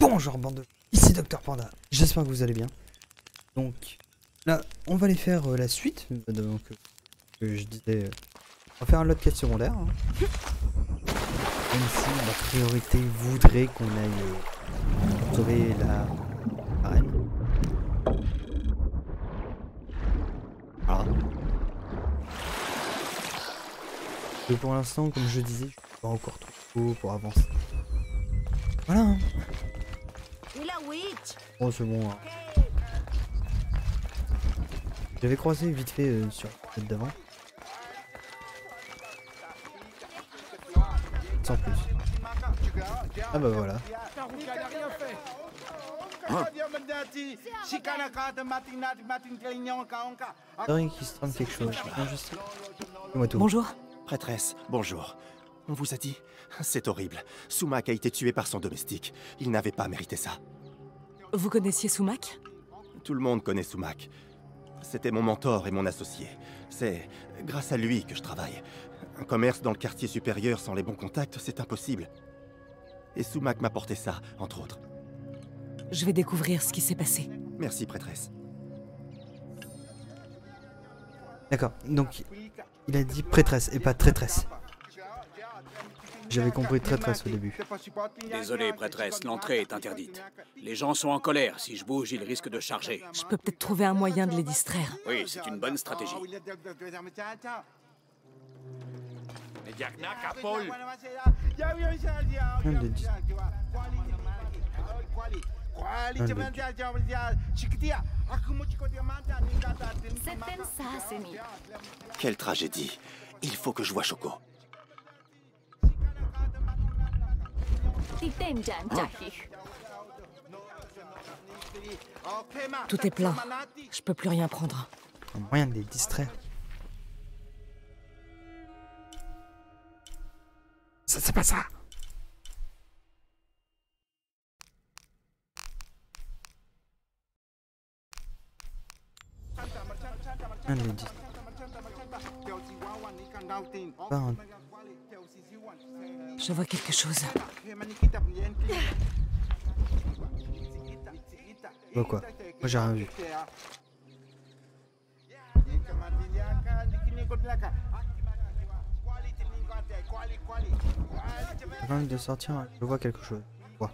Bonjour bande de... Ici Docteur Panda, j'espère que vous allez bien. Donc là, on va aller faire la suite. Donc, je disais, on va faire un lot de quêtes secondaires. Hein. Même si la priorité voudrait qu'on aille sauver la reine. Voilà. Et pour l'instant, comme je disais, je suis pas encore trop tôt pour avancer. Voilà. Hein. Oh, c'est bon. Hein. J'avais croisé vite fait sur la tête d'avant. Sans plus. Ah bah voilà. Rien qui se trame quelque chose. Dis-moi tout. Bonjour. Prêtresse, bonjour. On vous a dit? C'est horrible. Sumac a été tué par son domestique. Il n'avait pas mérité ça. Vous connaissiez Sumac? Tout le monde connaît Sumac. C'était mon mentor et mon associé. C'est grâce à lui que je travaille. Un commerce dans le quartier supérieur sans les bons contacts, c'est impossible. Et Sumac m'a porté ça, entre autres. Je vais découvrir ce qui s'est passé. Merci, prêtresse. D'accord, donc il a dit prêtresse et pas traîtresse. J'avais compris traîtresse au début. Désolé, prêtresse, l'entrée est interdite. Les gens sont en colère. Si je bouge, ils risquent de charger. Je peux peut-être trouver un moyen de les distraire. Oui, c'est une bonne stratégie. Quelle tragédie. Il faut que je voie Choco. Tout est plein. Je peux plus rien prendre. Un moyen de les distraire. Ça, c'est pas ça. Un de les distraire. Pas un... Je vois quelque chose. Oh, quoi? Moi j'ai rien vu. Avant de sortir, je vois quelque chose. Quoi?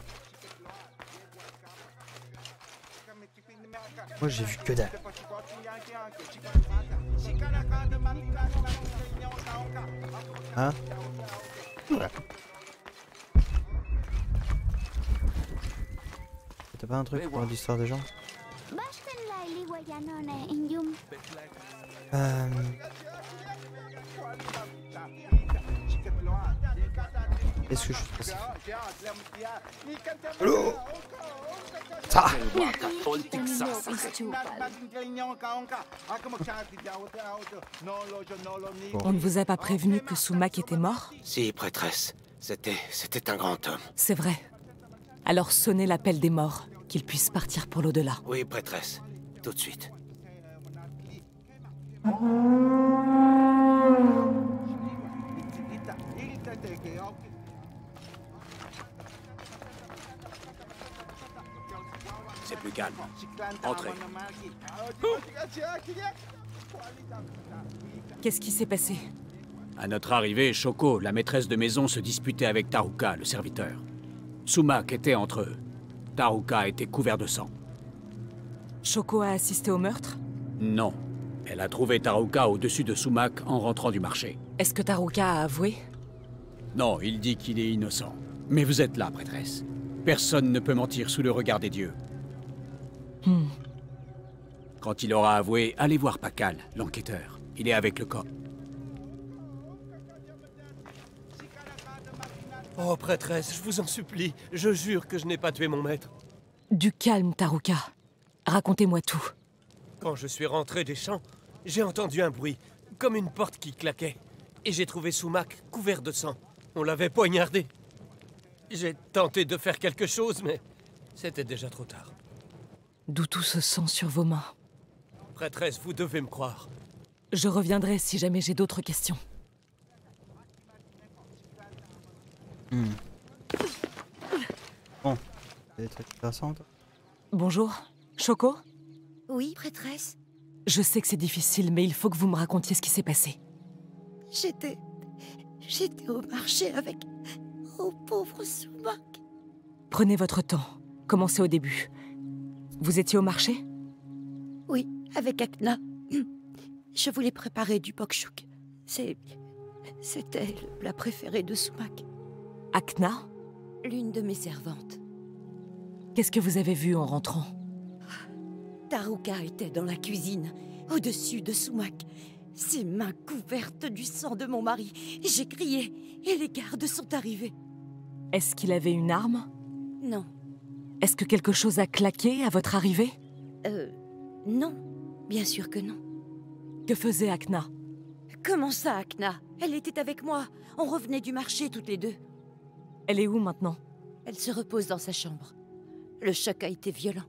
Moi j'ai vu que dalle. Hein? Ouais. T'as pas un truc pour l'histoire des gens? Est-ce que je suis passé? Allô? Ça! On ne vous a pas prévenu que Sumac était mort? Si, prêtresse. C'était un grand homme. C'est vrai. Alors sonnez l'appel des morts, qu'ils puissent partir pour l'au-delà. Oui, prêtresse. Tout de suite. C'est plus calme. Entrez. Qu'est-ce qui s'est passé? À notre arrivée, Choco, la maîtresse de maison, se disputait avec Taruka, le serviteur. Sumac était entre eux. Taruka était couvert de sang. Choco a assisté au meurtre? Non. Elle a trouvé Taruka au-dessus de Sumac en rentrant du marché. Est-ce que Taruka a avoué? Non, il dit qu'il est innocent. Mais vous êtes là, prêtresse. Personne ne peut mentir sous le regard des dieux. Quand il aura avoué, allez voir Pakal, l'enquêteur. Il est avec le corps. Oh, prêtresse, je vous en supplie. Je jure que je n'ai pas tué mon maître. Du calme, Taruka. Racontez-moi tout. Quand je suis rentré des champs, j'ai entendu un bruit, comme une porte qui claquait. Et j'ai trouvé Sumac couvert de sang. On l'avait poignardé. J'ai tenté de faire quelque chose, mais c'était déjà trop tard. D'où tout ce sang sur vos mains? Prêtresse, vous devez me croire. Je reviendrai si jamais j'ai d'autres questions. Bon. Des trucs intéressants, toi? Bonjour. Shoko? Oui, prêtresse. Je sais que c'est difficile, mais il faut que vous me racontiez ce qui s'est passé. J'étais au marché avec... Oh, pauvre Sumac. Prenez votre temps. Commencez au début. Vous étiez au marché? Oui, avec Akna. Je voulais préparer du bokchouk. C'était la préférée de Sumac. Akna? L'une de mes servantes. Qu'est-ce que vous avez vu en rentrant? Taruka était dans la cuisine, au-dessus de Sumac. Ses mains couvertes du sang de mon mari. J'ai crié et les gardes sont arrivés. Est-ce qu'il avait une arme? Non, Est-ce que quelque chose a claqué à votre arrivée? non, bien sûr que non. Que faisait Akna? Comment ça, Akna? Elle était avec moi. On revenait du marché toutes les deux. Elle est où maintenant? Elle se repose dans sa chambre. Le choc a été violent.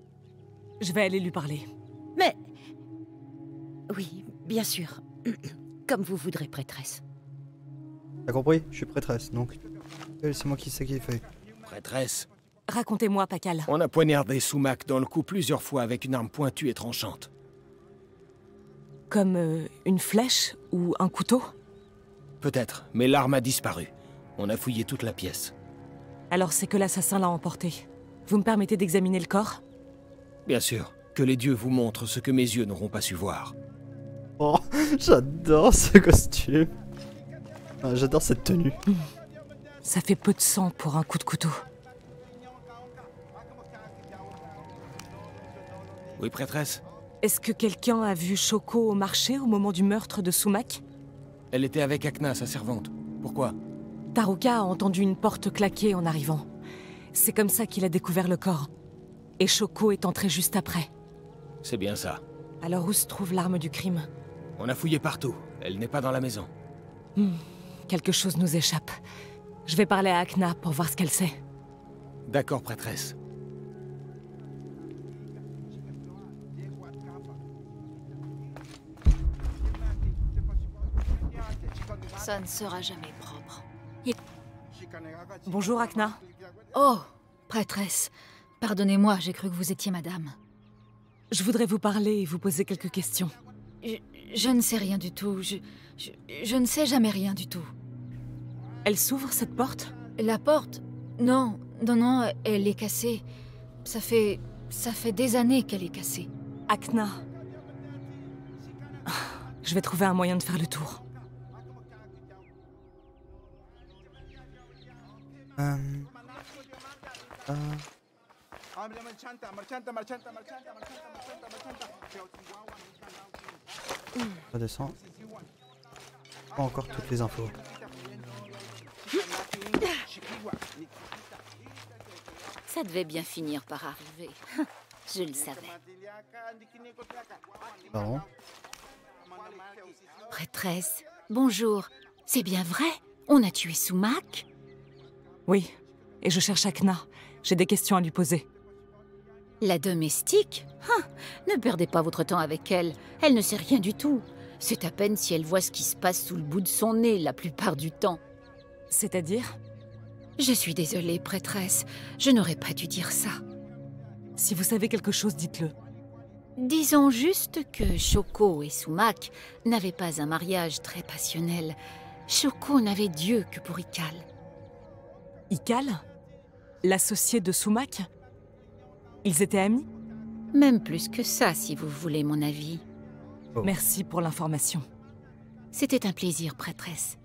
Je vais aller lui parler. Mais... Oui, bien sûr. Comme vous voudrez, prêtresse. T'as compris? Je suis prêtresse, donc... C'est moi qui sais qui fait. Prêtresse, Racontez-moi, Pakal. on a poignardé Sumac dans le cou plusieurs fois avec une arme pointue et tranchante. Comme une flèche ou un couteau? Peut-être, mais l'arme a disparu. On a fouillé toute la pièce. Alors c'est que l'assassin l'a emporté. Vous me permettez d'examiner le corps? Bien sûr, que les dieux vous montrent ce que mes yeux n'auront pas su voir. Oh, j'adore ce costume. Ah, j'adore cette tenue. Ça fait peu de sang pour un coup de couteau. Oui, prêtresse? Est-ce que quelqu'un a vu Shoko au marché au moment du meurtre de Sumac? Elle était avec Akna, sa servante. Pourquoi? Taruka a entendu une porte claquer en arrivant. C'est comme ça qu'il a découvert le corps. Et Shoko est entré juste après. C'est bien ça. Alors où se trouve l'arme du crime? On a fouillé partout. Elle n'est pas dans la maison. Quelque chose nous échappe. Je vais parler à Akna pour voir ce qu'elle sait. D'accord, prêtresse. Ça ne sera jamais propre. Bonjour Akna. Oh, prêtresse. Pardonnez-moi, j'ai cru que vous étiez madame. Je voudrais vous parler et vous poser quelques questions. Je ne sais rien du tout. Je ne sais jamais rien du tout. Elle s'ouvre cette porte? La porte? Non, elle est cassée. Ça fait des années qu'elle est cassée. Akna. Je vais trouver un moyen de faire le tour. Redescends. Pas encore toutes les infos. Ça devait bien finir par arriver. Je le savais. Pardon. Prêtresse, bonjour. C'est bien vrai? On a tué Sumac? Oui, et je cherche Akna. J'ai des questions à lui poser. La domestique? Ne perdez pas votre temps avec elle. Elle ne sait rien du tout. C'est à peine si elle voit ce qui se passe sous le bout de son nez la plupart du temps. C'est-à-dire? Je suis désolée, prêtresse. Je n'aurais pas dû dire ça. Si vous savez quelque chose, dites-le. Disons juste que Shoko et Sumac n'avaient pas un mariage très passionnel. Shoko n'avait Dieu que pour Ikal. Ikal? L'associé de Sumac? Ils étaient amis? Même plus que ça, si vous voulez mon avis. Oh. Merci pour l'information. C'était un plaisir, prêtresse.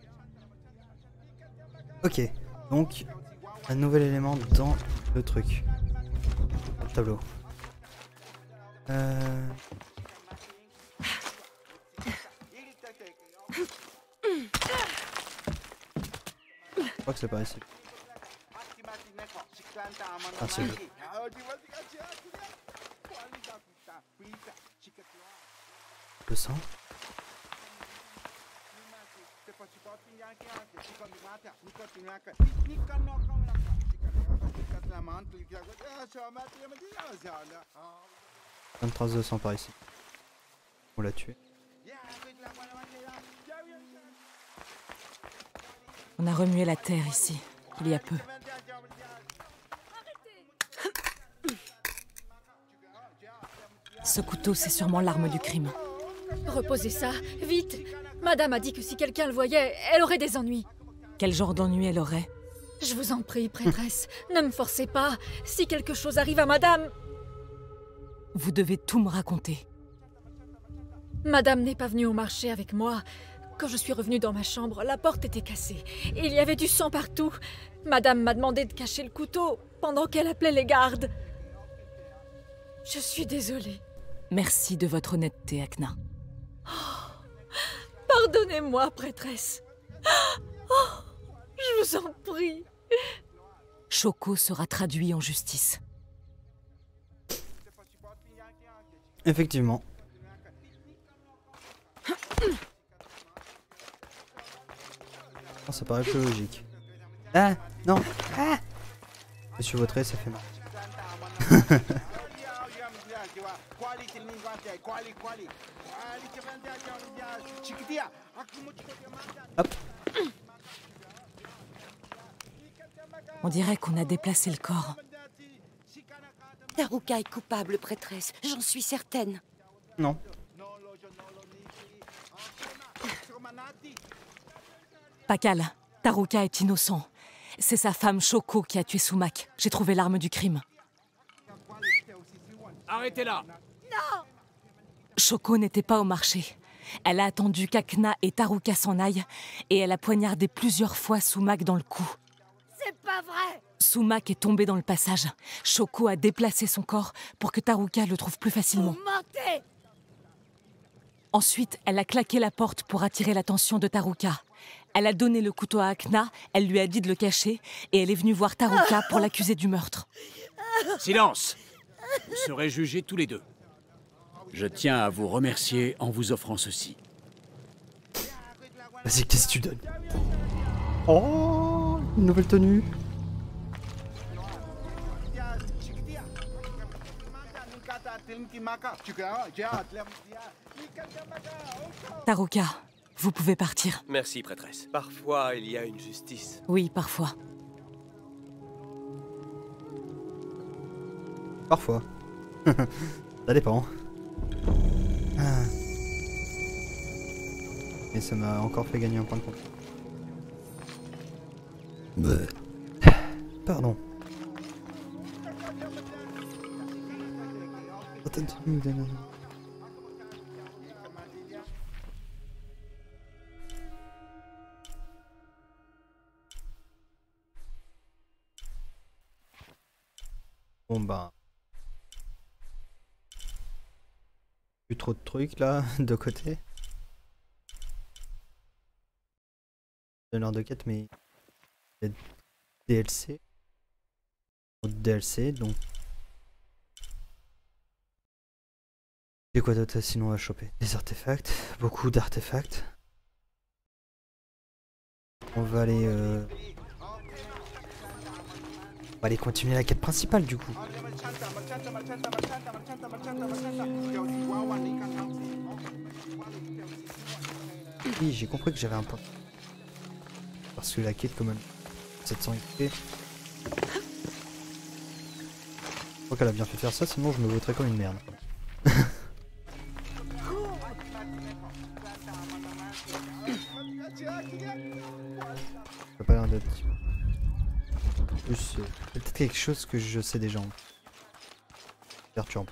Ok, donc un nouvel élément dans le truc. Le tableau. Je crois que c'est pas ici. Ah, c'est lui. Le sang. Une trace de sang par ici. On l'a tué. On a remué la terre ici, il y a peu. Ce couteau, c'est sûrement l'arme du crime. Reposez ça, vite. Madame a dit que si quelqu'un le voyait, elle aurait des ennuis. Quel genre d'ennui elle aurait? Je vous en prie, prêtresse, ne me forcez pas. Si quelque chose arrive à madame... Vous devez tout me raconter. Madame n'est pas venue au marché avec moi. Quand je suis revenue dans ma chambre, la porte était cassée. Il y avait du sang partout. Madame m'a demandé de cacher le couteau pendant qu'elle appelait les gardes. Je suis désolée. Merci de votre honnêteté, Akna. Pardonnez-moi, prêtresse. Oh, je vous en prie. Shoko sera traduit en justice. Effectivement. Oh, ça paraît plus logique. Ah non. Ah Monsieur Vautré, ça fait mal. Hop. On dirait qu'on a déplacé le corps. Taruka est coupable, prêtresse, j'en suis certaine. Non. Pakal, Taruka est innocent. C'est sa femme Shoko qui a tué Sumak. J'ai trouvé l'arme du crime. Arrêtez-la! Shoko n'était pas au marché. Elle a attendu qu'Akna et Taruka s'en aillent et elle a poignardé plusieurs fois Sumak dans le cou. C'est pas vrai! Sumak est tombé dans le passage. Shoko a déplacé son corps pour que Taruka le trouve plus facilement. Vous mentez! Ensuite, elle a claqué la porte pour attirer l'attention de Taruka. Elle a donné le couteau à Akna, elle lui a dit de le cacher et elle est venue voir Taruka pour l'accuser du meurtre. Silence! Vous serez jugés tous les deux. Je tiens à vous remercier en vous offrant ceci. Vas-y, qu'est-ce que tu donnes? Oh, une nouvelle tenue. Taruka, vous pouvez partir. Merci, prêtresse. Parfois, il y a une justice. Oui, parfois. Parfois. Ça dépend. Ah. Et ça m'a encore fait gagner un point de compte. Pardon. Bon bah... Plus trop de trucs là, de côté. De l'heure de quête, mais... il y a DLC. DLC, donc... Et quoi d'autre sinon à choper? Des artefacts, beaucoup d'artefacts. On va aller... On va aller continuer la quête principale du coup. Oui, j'ai compris que j'avais un point. Parce que la quête quand même 700 XP. Je crois qu'elle a bien fait faire ça, sinon je me voterais comme une merde. Ça pas l'air d'être... Plus, peut-être quelque chose que je sais déjà. Perturbe.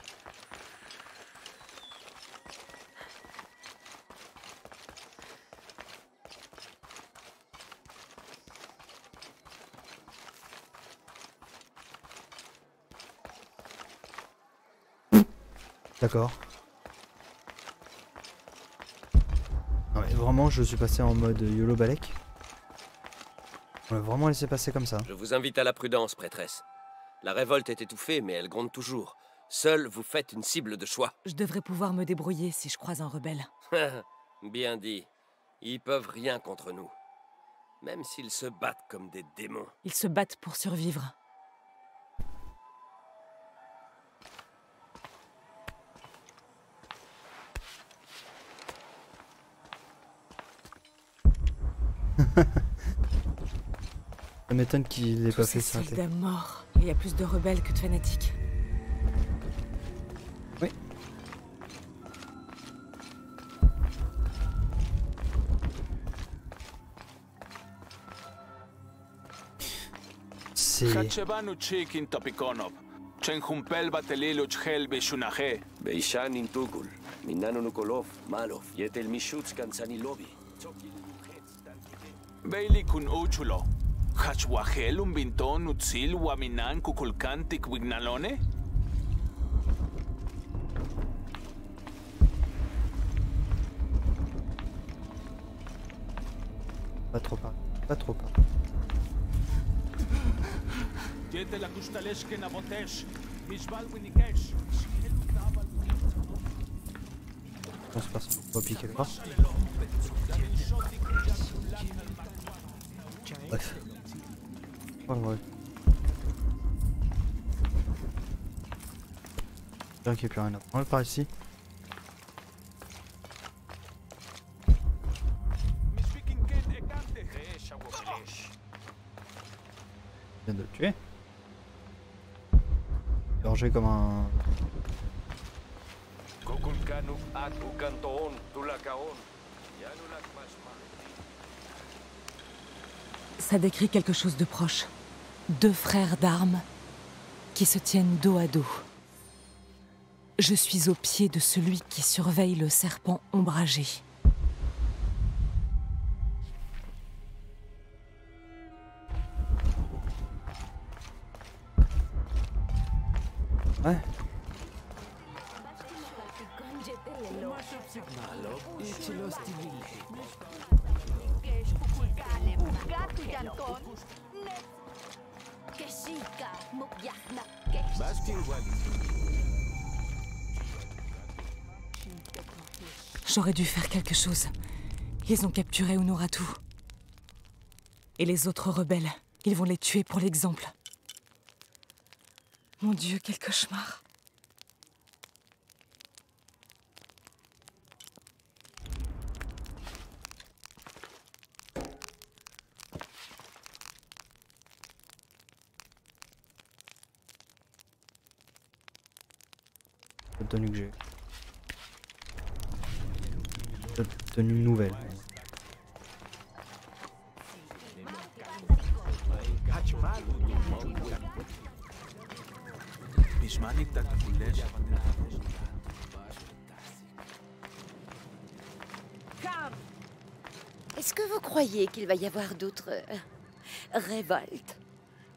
D'accord. Non mais vraiment je suis passé en mode YOLO Balek. On l'a vraiment laissé passer comme ça. Je vous invite à la prudence, prêtresse. La révolte est étouffée, mais elle gronde toujours. Seul, vous faites une cible de choix. Je devrais pouvoir me débrouiller si je croise un rebelle. Bien dit. Ils peuvent rien contre nous. Même s'ils se battent comme des démons. Ils se battent pour survivre. Ça m'étonne qu'il ait pas fait ça. Tous ces soldats morts. Il y a plus de rebelles que de fanatiques. Oui. c'est... Pas trop pas. Pas trop pas. On se passe, on va piquer le bras. Bref. Ouais, ouais. J'espère qu'il n'y a plus rien à prendre par ici. Je viens de le tuer. Gorgé comme un... Ça décrit quelque chose de proche. Deux frères d'armes qui se tiennent dos à dos. Je suis au pied de celui qui surveille le serpent ombragé. Ouais. J'aurais dû faire quelque chose. Ils ont capturé Unuratu. Et les autres rebelles, ils vont les tuer pour l'exemple. Mon Dieu, quel cauchemar. La tenue que j'ai. La tenue nouvelle. Est-ce que vous croyez qu'il va y avoir d'autres révoltes?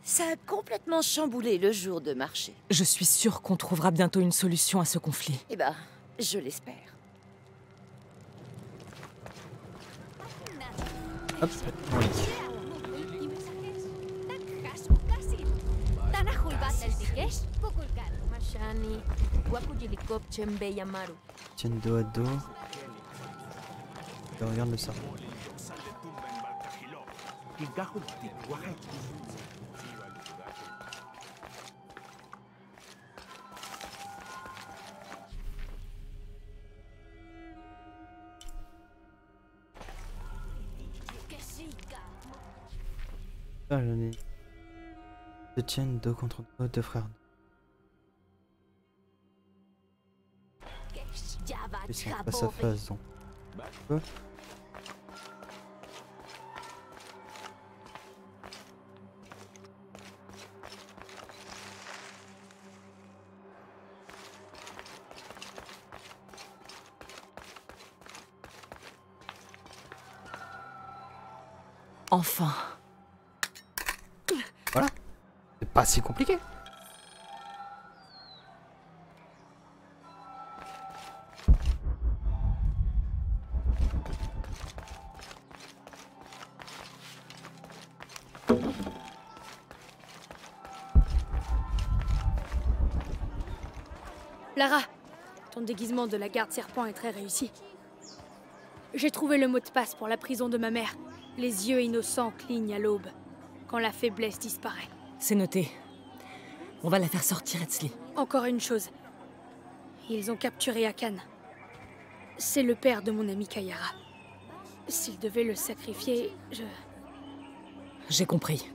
Ça a complètement chamboulé le jour de marché. Je suis sûre qu'on trouvera bientôt une solution à ce conflit. Eh ben, je l'espère. Hop, on lit. Tiennent dos à dos. Et regarde le serpent. Ah, j'en ai. Se tiennent dos contre dos, deux frères. Ils sont face à face donc. Enfin. Voilà. C'est pas si compliqué. Lara, ton déguisement de la garde serpent est très réussi. J'ai trouvé le mot de passe pour la prison de ma mère. Les yeux innocents clignent à l'aube, quand la faiblesse disparaît. C'est noté. On va la faire sortir, Etzli. Encore une chose. Ils ont capturé Akan. C'est le père de mon ami Kayara. S'ils devaient le sacrifier, J'ai compris.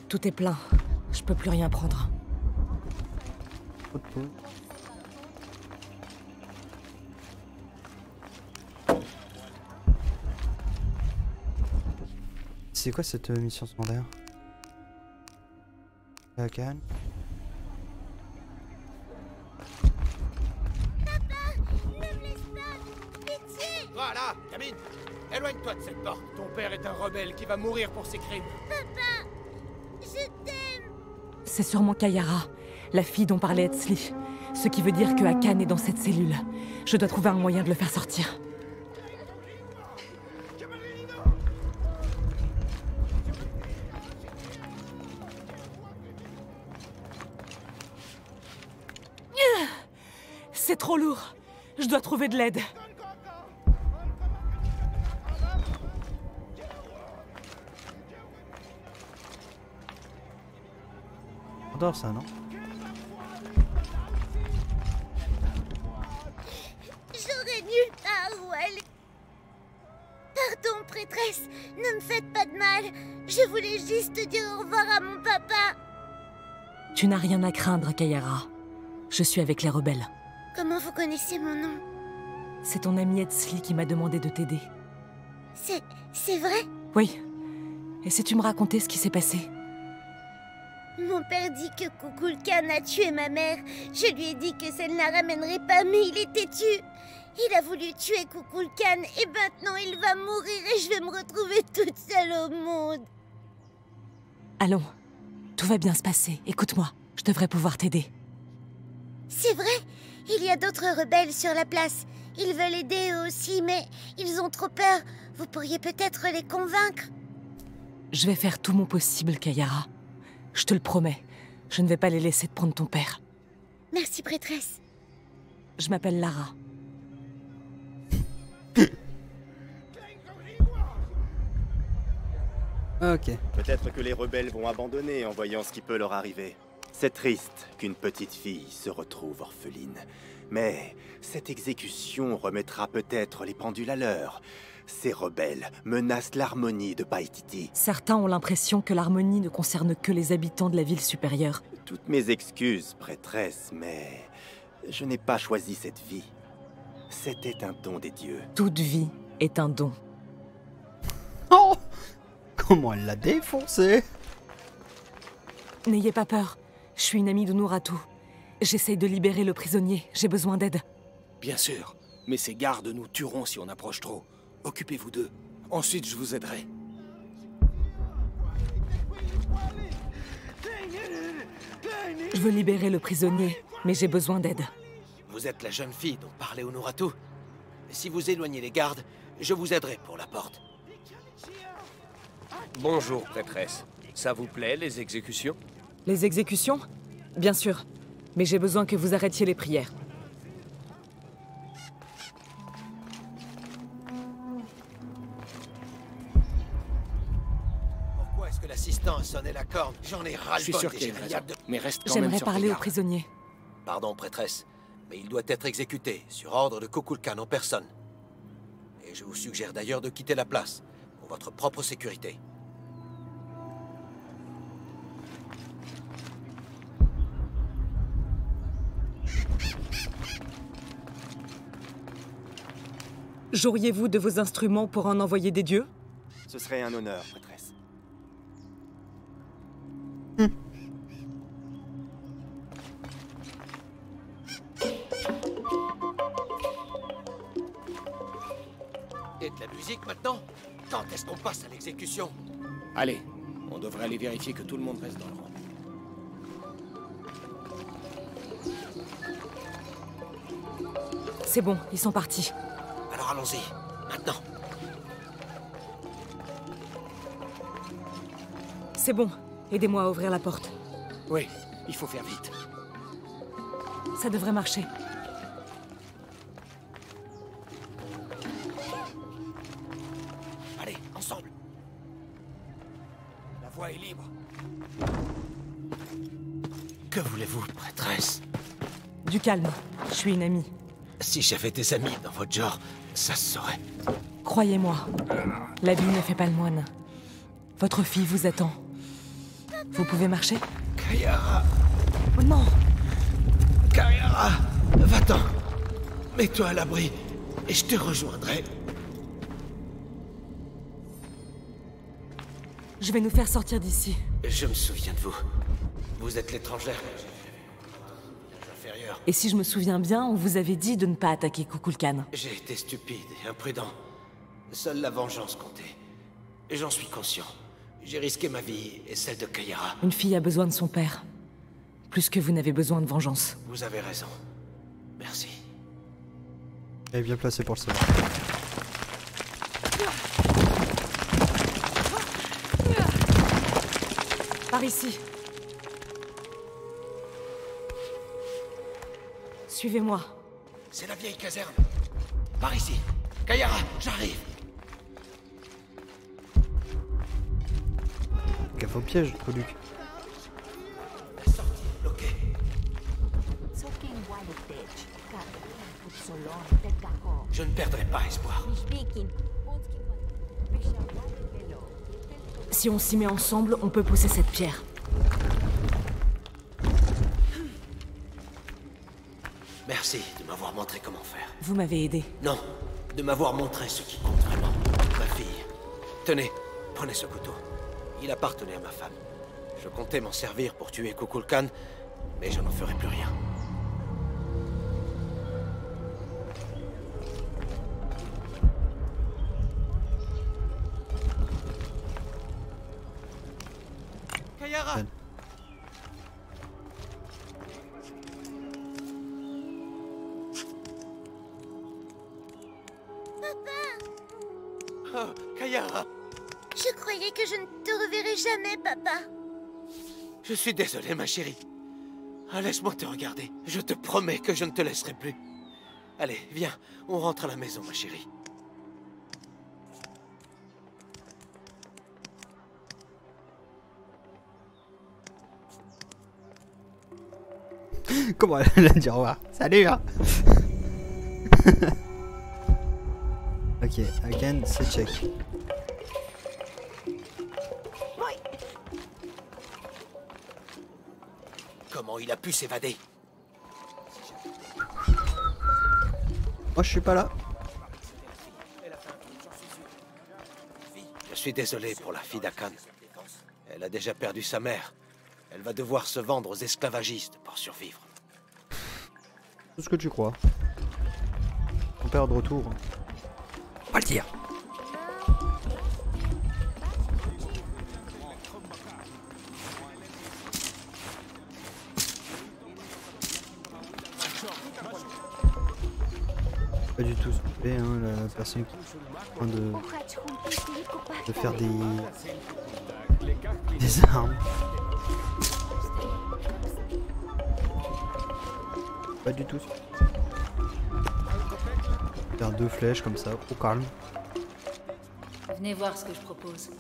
Tout est plein. Je peux plus rien prendre. Trop de pause. C'est quoi cette mission secondaire? La canne. Voilà, gamine! Éloigne-toi de cette porte. Ton père est un rebelle qui va mourir pour ses crimes. Papa, je t'aime. C'est sûrement Kayara, la fille dont parlait Etzli. Ce qui veut dire que Hakan est dans cette cellule. Je dois trouver un moyen de le faire sortir. C'est trop lourd. Je dois trouver de l'aide. On adore ça, non? J'aurais nulle part où aller. Pardon, prêtresse, ne me faites pas de mal. Je voulais juste dire au revoir à mon papa. Tu n'as rien à craindre, Kayara. Je suis avec les rebelles. Comment vous connaissez mon nom? C'est ton ami Etzli qui m'a demandé de t'aider. C'est vrai? Oui. Et si tu me racontais ce qui s'est passé? Mon père dit que Kukulkan a tué ma mère. Je lui ai dit que ça ne la ramènerait pas, mais il est têtu. Il a voulu tuer Kukulkan et maintenant il va mourir et je vais me retrouver toute seule au monde. Allons. Tout va bien se passer. Écoute-moi. Je devrais pouvoir t'aider. C'est vrai? Il y a d'autres rebelles sur la place. Ils veulent aider eux aussi, mais ils ont trop peur. Vous pourriez peut-être les convaincre. Je vais faire tout mon possible, Kayara. Je te le promets. Je ne vais pas les laisser te prendre ton père. Merci, prêtresse. Je m'appelle Lara. Ok. Peut-être que les rebelles vont abandonner en voyant ce qui peut leur arriver. C'est triste qu'une petite fille se retrouve orpheline. Mais cette exécution remettra peut-être les pendules à l'heure. Ces rebelles menacent l'harmonie de Paititi. Certains ont l'impression que l'harmonie ne concerne que les habitants de la ville supérieure. Toutes mes excuses, prêtresse, mais je n'ai pas choisi cette vie. C'était un don des dieux. Toute vie est un don. Oh! Comment elle l'a défoncé? N'ayez pas peur. Je suis une amie de Nouratu. J'essaye de libérer le prisonnier. J'ai besoin d'aide. Bien sûr, mais ces gardes nous tueront si on approche trop. Occupez-vous d'eux. Ensuite, je vous aiderai. Je veux libérer le prisonnier, mais j'ai besoin d'aide. Vous êtes la jeune fille dont parlait Honoratu. Si vous éloignez les gardes, je vous aiderai pour la porte. Bonjour, prêtresse. Ça vous plaît, les exécutions? Les exécutions? Bien sûr. Mais j'ai besoin que vous arrêtiez les prières. Pourquoi est-ce que l'assistant a sonné la corne? J'en ai ras-le-bol. Je suis sûr des qu'il y a une gémoniades raison. Mais reste quand même J'aimerais sur parler tes au gardes. prisonnier. Pardon, prêtresse, mais il doit être exécuté, sur ordre de Kukulkan en personne. Et je vous suggère d'ailleurs de quitter la place, pour votre propre sécurité. Joueriez-vous de vos instruments pour en envoyer des dieux? Ce serait un honneur, prêtresse. Et de la musique maintenant? Quand est-ce qu'on passe à l'exécution? Allez, on devrait aller vérifier que tout le monde reste dans le rang. C'est bon, ils sont partis. Alors allons-y, maintenant. C'est bon, aidez-moi à ouvrir la porte. Oui, il faut faire vite. Ça devrait marcher. Allez, ensemble. La voie est libre. Que voulez-vous, prêtresse? Du calme, je suis une amie. Si j'avais des amis dans votre genre, ça se saurait. Croyez-moi, la vie ne fait pas le moine. Votre fille vous attend. Vous pouvez marcher? Kayara! Oh non! Kayara, va-t'en. Mets-toi à l'abri et je te rejoindrai. Je vais nous faire sortir d'ici. Je me souviens de vous. Vous êtes l'étrangère que j'ai vue avec mon inférieur. Et si je me souviens bien, on vous avait dit de ne pas attaquer Kukulkan. J'ai été stupide et imprudent. Seule la vengeance comptait. Et j'en suis conscient. J'ai risqué ma vie et celle de Kayara. Une fille a besoin de son père. Plus que vous n'avez besoin de vengeance. Vous avez raison. Merci. Elle est bien placée pour le savoir. Par ici. Suivez-moi. C'est la vieille caserne. Par ici. Kayara, j'arrive. Gaffe au piège, Luc. La sortie est bloquée. Je ne perdrai pas espoir. Si on s'y met ensemble, on peut pousser cette pierre. Merci de m'avoir montré comment faire. Vous m'avez aidé. Non, de m'avoir montré ce qui compte vraiment. Ma fille. Tenez, prenez ce couteau. Il appartenait à ma femme. Je comptais m'en servir pour tuer Kukulkan, mais je n'en ferai plus rien. Kayara! Oh, Kayara! Je croyais que je ne te reverrais jamais, papa. Je suis désolé, ma chérie. Ah, laisse-moi te regarder. Je te promets que je ne te laisserai plus. Allez, viens, on rentre à la maison, ma chérie. Comment elle a dit au revoir? Salut hein. Ok, again, c'est check. Comment il a pu s'évader? Moi je suis pas là. Je suis désolé pour la fille d'Akan. Elle a déjà perdu sa mère. Elle va devoir se vendre aux esclavagistes pour survivre. Tout ce que tu crois. Ton père de retour. On va le dire. Pas du tout s'occuper, hein, la personne qui est en train de faire des armes. Pas du tout. Faire 2 flèches comme ça, au calme. Venez voir ce que je propose.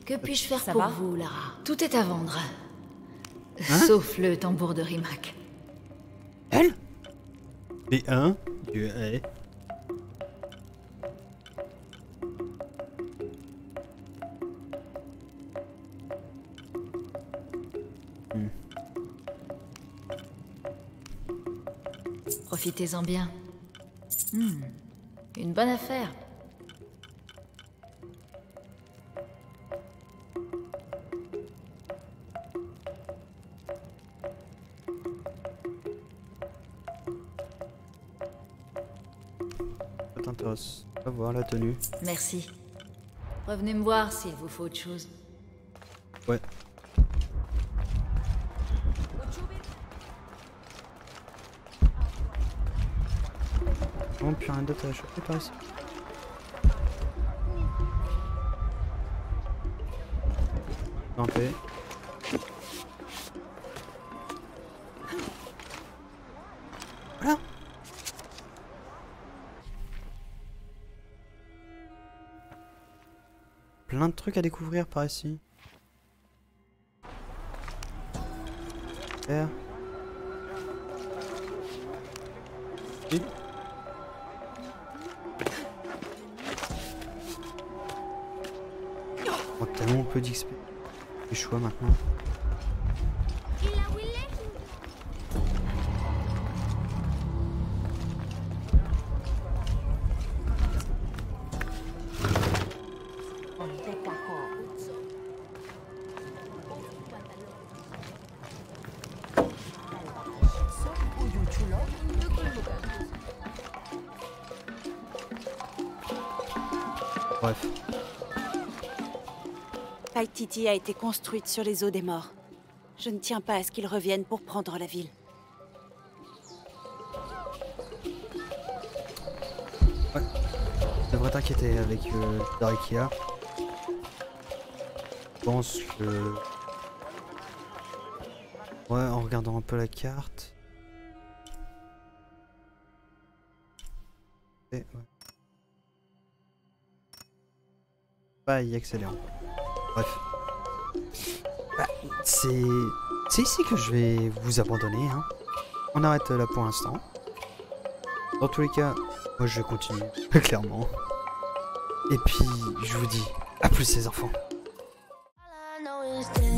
Que puis-je faire Ça pour va vous, Lara? Tout est à vendre. Hein? Sauf le tambour de Rimac. Elle? Et un Dieu est. Profitez-en bien. Une bonne affaire. Ça t'intéresse? On va voir la tenue. Merci. Revenez me voir s'il vous faut autre chose. Ouais. Oh, puis rien d'autre à choper par ici. En fait. Voilà. Plein de trucs à découvrir par ici. Super. Oui. Oh, tellement peu d'XP. Les choix maintenant. Bref. Paititi a été construite sur les eaux des morts. Je ne tiens pas à ce qu'ils reviennent pour prendre la ville. Ouais. Tu devrais t'inquiéter avec Darikia. Je pense que... Ouais, en regardant un peu la carte... Et, ouais. Pas y accéder. Bref. Bah, c'est ici que je vais vous abandonner. Hein. On arrête là pour l'instant. Dans tous les cas, moi je vais continuer, clairement. Et puis, je vous dis, à plus les enfants. All I know is this.